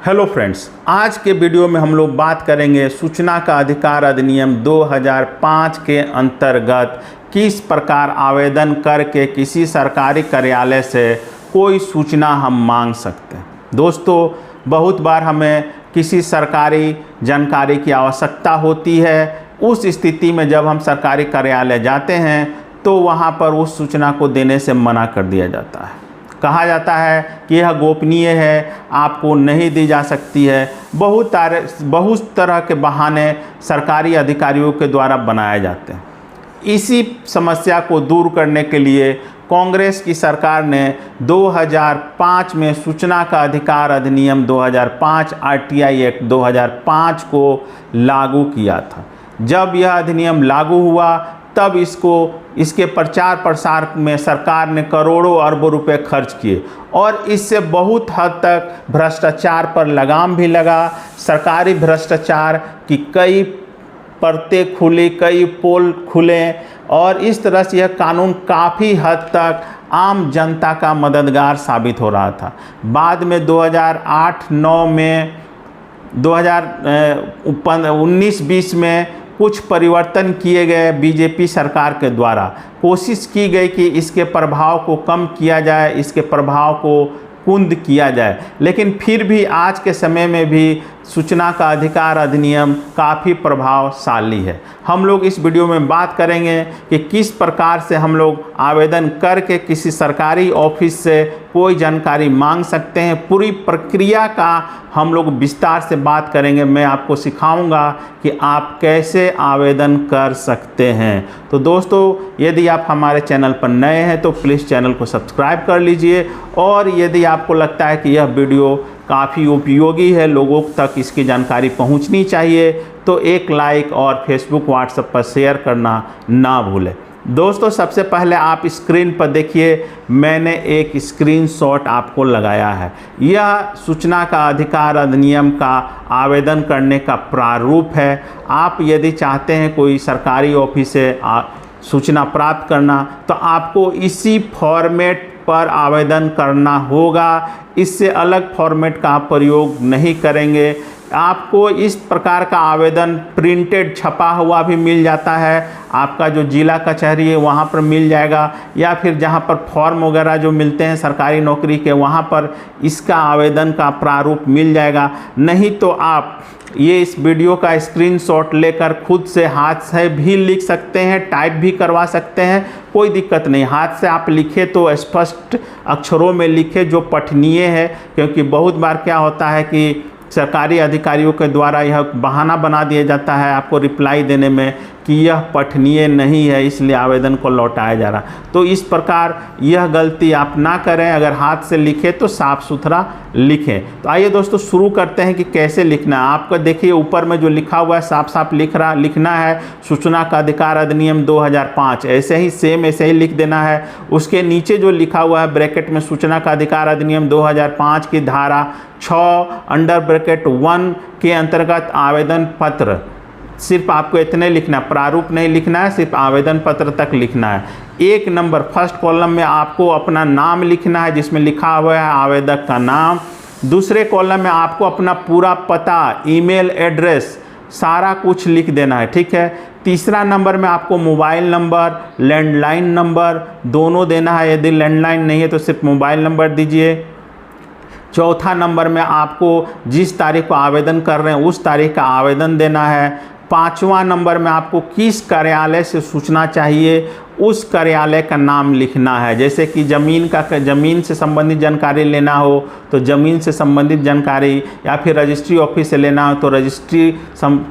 Hello friends, आज के video में हम लोग बात करेंगे सूचना का अधिकार अधिनियम 2005 के अंतर्गत किस प्रकार आवेदन करके किसी सरकारी कार्यालय से कोई सूचना हम मांग सकते हैं। दोस्तों, बहुत बार हमें किसी सरकारी जानकारी की आवश्यकता होती है। उस स्थिति में जब हम सरकारी कार्यालय जाते हैं तो वहाँ पर उस सूचना को देने से मना कर दिया जाता है। कहा जाता है कि यह गोपनीय है, आपको नहीं दी जा सकती है। बहुत तरह के बहाने सरकारी अधिकारियों के द्वारा बनाए जाते हैं। इसी समस्या को दूर करने के लिए कांग्रेस की सरकार ने 2005 में सूचना का अधिकार अधिनियम 2005 आरटीआई एक्ट 2005 को लागू किया था। जब यह अधिनियम लागू हुआ तब इसके प्रचार प्रसार में सरकार ने करोड़ों अरबों रुपए खर्च किए और इससे बहुत हद तक भ्रष्टाचार पर लगाम भी लगा। सरकारी भ्रष्टाचार की कई परतें खुली, कई पोल खुले और इस तरह से यह कानून काफ़ी हद तक आम जनता का मददगार साबित हो रहा था। बाद में 2008-9 में 2019-20 में कुछ परिवर्तन किए गए बीजेपी सरकार के द्वारा। कोशिश की गई कि इसके प्रभाव को कम किया जाए, इसके प्रभाव को कुंद किया जाए, लेकिन फिर भी आज के समय में भी सूचना का अधिकार अधिनियम काफ़ी प्रभावशाली है। हम लोग इस वीडियो में बात करेंगे कि किस प्रकार से हम लोग आवेदन करके किसी सरकारी ऑफिस से कोई जानकारी मांग सकते हैं। पूरी प्रक्रिया का हम लोग विस्तार से बात करेंगे। मैं आपको सिखाऊंगा कि आप कैसे आवेदन कर सकते हैं। तो दोस्तों, यदि आप हमारे चैनल पर नए हैं तो प्लीज़ चैनल को सब्सक्राइब कर लीजिए और यदि आपको लगता है कि यह वीडियो काफ़ी उपयोगी है, लोगों तक इसकी जानकारी पहुंचनी चाहिए, तो एक लाइक और फेसबुक व्हाट्सएप पर शेयर करना ना भूलें। दोस्तों, सबसे पहले आप स्क्रीन पर देखिए, मैंने एक स्क्रीनशॉट आपको लगाया है। यह सूचना का अधिकार अधिनियम का आवेदन करने का प्रारूप है। आप यदि चाहते हैं कोई सरकारी ऑफिस से सूचना प्राप्त करना तो आपको इसी फॉर्मेट पर आवेदन करना होगा। इससे अलग फॉर्मेट का आप प्रयोग नहीं करेंगे। आपको इस प्रकार का आवेदन प्रिंटेड छपा हुआ भी मिल जाता है। आपका जो जिला कचहरी है वहाँ पर मिल जाएगा, या फिर जहाँ पर फॉर्म वगैरह जो मिलते हैं सरकारी नौकरी के वहाँ पर इसका आवेदन का प्रारूप मिल जाएगा। नहीं तो आप ये इस वीडियो का स्क्रीनशॉट लेकर खुद से हाथ से भी लिख सकते हैं, टाइप भी करवा सकते हैं, कोई दिक्कत नहीं। हाथ से आप लिखे तो स्पष्ट अक्षरों में लिखे जो पठनीय है, क्योंकि बहुत बार क्या होता है कि सरकारी अधिकारियों के द्वारा यह बहाना बना दिया जाता है आपको रिप्लाई देने में कि यह पठनीय नहीं है, इसलिए आवेदन को लौटाया जा रहा। तो इस प्रकार यह गलती आप ना करें। अगर हाथ से लिखें तो साफ सुथरा लिखें। तो आइए दोस्तों शुरू करते हैं कि कैसे लिखना है। आपको देखिए ऊपर में जो लिखा हुआ है साफ साफ लिखना है सूचना का अधिकार अधिनियम 2005, ऐसे ही सेम ऐसे ही लिख देना है। उसके नीचे जो लिखा हुआ है ब्रैकेट में सूचना का अधिकार अधिनियम 2005 की धारा 6 अंडर ब्रैकेट 1 के अंतर्गत आवेदन पत्र, सिर्फ आपको इतने लिखना, प्रारूप नहीं लिखना है, सिर्फ आवेदन पत्र तक लिखना है। एक नंबर फर्स्ट कॉलम में आपको अपना नाम लिखना है जिसमें लिखा हुआ है आवेदक का नाम। दूसरे कॉलम में आपको अपना पूरा पता, ईमेल एड्रेस, सारा कुछ लिख देना है, ठीक है। तीसरा नंबर में आपको मोबाइल नंबर, लैंडलाइन नंबर दोनों देना है। यदि लैंडलाइन नहीं है तो सिर्फ मोबाइल नंबर दीजिए। चौथा नंबर में आपको जिस तारीख को आवेदन कर रहे हैं उस तारीख का आवेदन देना है। पांचवा नंबर में आपको किस कार्यालय से सूचना चाहिए उस कार्यालय का नाम लिखना है। जैसे कि ज़मीन से संबंधित जानकारी लेना हो तो ज़मीन से संबंधित जानकारी, या फिर रजिस्ट्री ऑफिस से लेना हो तो रजिस्ट्री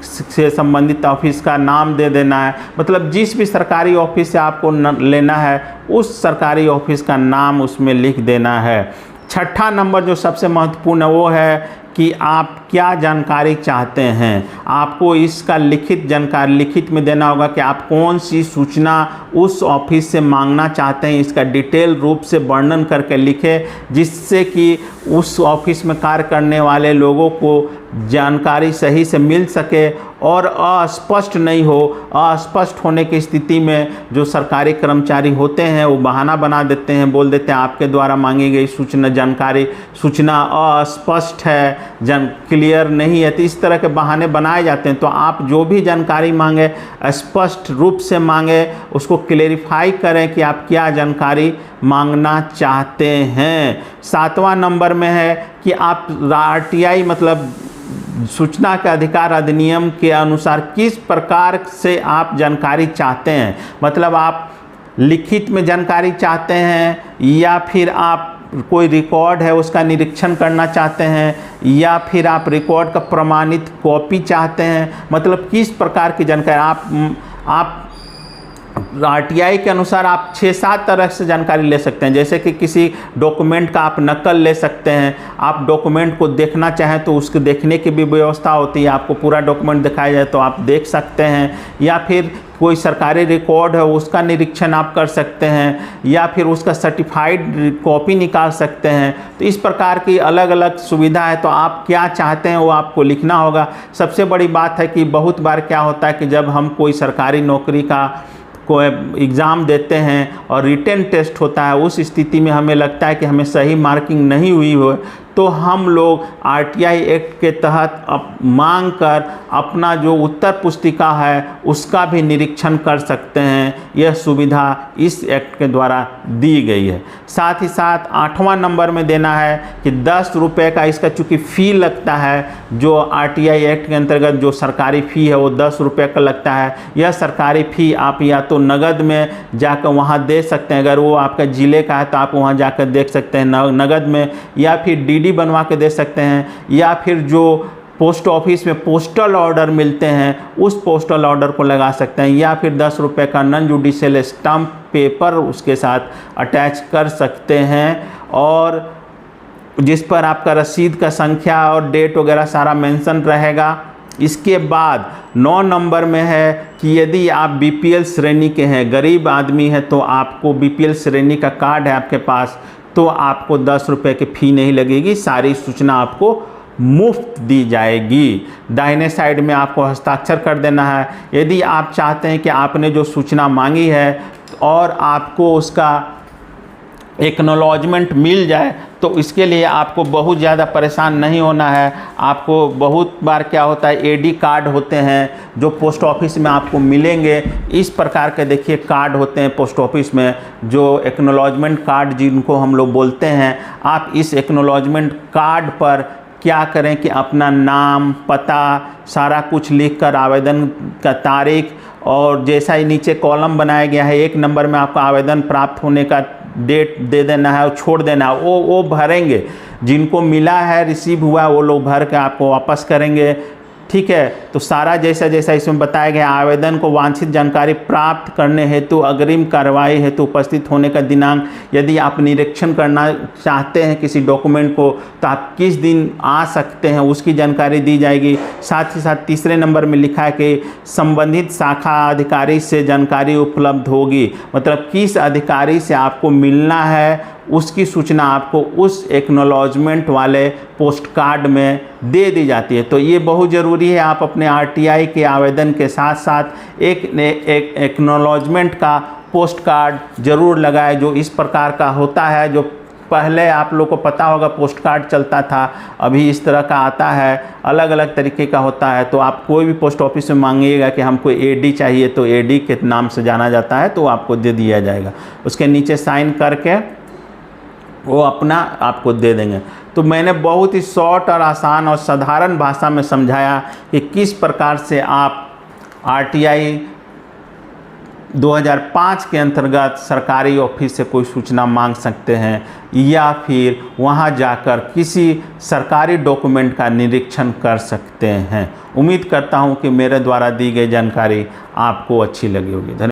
से संबंधित ऑफिस का नाम दे देना है। मतलब जिस भी सरकारी ऑफिस से आपको लेना है उस सरकारी ऑफिस का नाम उसमें लिख देना है। छठा नंबर जो सबसे महत्वपूर्ण है वो है कि आप क्या जानकारी चाहते हैं। आपको इसका लिखित में देना होगा कि आप कौन सी सूचना उस ऑफिस से मांगना चाहते हैं। इसका डिटेल रूप से वर्णन करके लिखें, जिससे कि उस ऑफिस में कार्य करने वाले लोगों को जानकारी सही से मिल सके और अस्पष्ट नहीं हो। अस्पष्ट होने की स्थिति में जो सरकारी कर्मचारी होते हैं वो बहाना बना देते हैं, बोल देते हैं आपके द्वारा मांगी गई सूचना अस्पष्ट है, क्लियर नहीं है। तो इस तरह के बहाने बनाए जाते हैं। तो आप जो भी जानकारी मांगे स्पष्ट रूप से मांगे, उसको क्लेरिफाई करें कि आप क्या जानकारी मांगना चाहते हैं। 7वां नंबर में है कि आप RTI मतलब सूचना के अधिकार अधिनियम के अनुसार किस प्रकार से आप जानकारी चाहते हैं। मतलब आप लिखित में जानकारी चाहते हैं या फिर आप कोई रिकॉर्ड है उसका निरीक्षण करना चाहते हैं या फिर आप रिकॉर्ड का प्रमाणित कॉपी चाहते हैं। मतलब किस प्रकार की जानकारी आप RTI के अनुसार आप 6-7 तरह से जानकारी ले सकते हैं। जैसे कि किसी डॉक्यूमेंट का आप नकल ले सकते हैं। आप डॉक्यूमेंट को देखना चाहें तो उसके देखने की भी व्यवस्था होती है, आपको पूरा डॉक्यूमेंट दिखाया जाए तो आप देख सकते हैं। या फिर कोई सरकारी रिकॉर्ड है उसका निरीक्षण आप कर सकते हैं या फिर उसका सर्टिफाइड कॉपी निकाल सकते हैं। तो इस प्रकार की अलग अलग सुविधा है। तो आप क्या चाहते हैं वो आपको लिखना होगा। सबसे बड़ी बात है कि बहुत बार क्या होता है कि जब हम कोई सरकारी नौकरी का कोई एग्ज़ाम देते हैं और रिटन टेस्ट होता है, उस स्थिति में हमें लगता है कि हमें सही मार्किंग नहीं हुई हो तो हम लोग RTI एक्ट के तहत मांग कर अपना जो उत्तर पुस्तिका है उसका भी निरीक्षण कर सकते हैं। यह सुविधा इस एक्ट के द्वारा दी गई है। साथ ही साथ 8वां नंबर में देना है कि 10 रुपये का इसका चूँकि फ़ी लगता है, जो RTI एक्ट के अंतर्गत जो सरकारी फ़ी है वो 10 रुपये का लगता है। यह सरकारी फ़ी आप या तो नगद में जाकर वहाँ दे सकते हैं, अगर वो आपका ज़िले का है तो आप वहाँ जाकर देख सकते हैं नगद में, या फिर DD बनवा के दे सकते हैं, या फिर जो पोस्ट ऑफिस में पोस्टल ऑर्डर मिलते हैं उस पोस्टल ऑर्डर को लगा सकते हैं, या फिर 10 रुपये का नॉन जुडिशियल स्टैम्प पेपर उसके साथ अटैच कर सकते हैं, और जिस पर आपका रसीद का संख्या और डेट वगैरह सारा मेंशन रहेगा। इसके बाद 9 नंबर में है कि यदि आप BPL श्रेणी के हैं, गरीब आदमी है, तो आपको BPL श्रेणी का कार्ड है आपके पास तो आपको 10 रुपये की फ़ी नहीं लगेगी, सारी सूचना आपको मुफ्त दी जाएगी। दाहिने साइड में आपको हस्ताक्षर कर देना है। यदि आप चाहते हैं कि आपने जो सूचना मांगी है और आपको उसका एक्नॉलेजमेंट मिल जाए तो इसके लिए आपको बहुत ज़्यादा परेशान नहीं होना है। आपको बहुत बार क्या होता है AD कार्ड होते हैं जो पोस्ट ऑफिस में आपको मिलेंगे। इस प्रकार के देखिए कार्ड होते हैं पोस्ट ऑफिस में, जो एक्नॉलेजमेंट कार्ड जिनको हम लोग बोलते हैं। आप इस एक्नॉलेजमेंट कार्ड पर क्या करें कि अपना नाम, पता सारा कुछ लिखकर आवेदन का तारीख और जैसा ही नीचे कॉलम बनाया गया है 1 नंबर में आपका आवेदन प्राप्त होने का डेट दे देना है और छोड़ देना है। वो भरेंगे, जिनको मिला है रिसीव हुआ वो लोग भर के आपको वापस करेंगे। ठीक है, तो सारा जैसा जैसा इसमें बताया गया, आवेदन को वांछित जानकारी प्राप्त करने हेतु अग्रिम कार्रवाई हेतु उपस्थित होने का दिनांक, यदि आप निरीक्षण करना चाहते हैं किसी डॉक्यूमेंट को तो आप किस दिन आ सकते हैं उसकी जानकारी दी जाएगी। साथ ही साथ 3 नंबर में लिखा है कि संबंधित शाखा अधिकारी से जानकारी उपलब्ध होगी, मतलब किस अधिकारी से आपको मिलना है उसकी सूचना आपको उस एक्नॉलेजमेंट वाले पोस्ट कार्ड में दे दी जाती है। तो ये बहुत ज़रूरी है, आप अपने RTI के आवेदन के साथ साथ एक एक्नॉलेजमेंट का पोस्ट कार्ड ज़रूर लगाएं, जो इस प्रकार का होता है। जो पहले आप लोग को पता होगा पोस्ट कार्ड चलता था, अभी इस तरह का आता है, अलग अलग तरीके का होता है। तो आप कोई भी पोस्ट ऑफिस में मांगिएगा कि हमको AD चाहिए तो AD के नाम से जाना जाता है, तो आपको दे दिया जाएगा। उसके नीचे साइन करके वो अपना आपको दे देंगे। तो मैंने बहुत ही शॉर्ट और आसान और साधारण भाषा में समझाया कि किस प्रकार से आप RTI 2005 के अंतर्गत सरकारी ऑफिस से कोई सूचना मांग सकते हैं या फिर वहां जाकर किसी सरकारी डॉक्यूमेंट का निरीक्षण कर सकते हैं। उम्मीद करता हूं कि मेरे द्वारा दी गई जानकारी आपको अच्छी लगी होगी। धन्यवाद।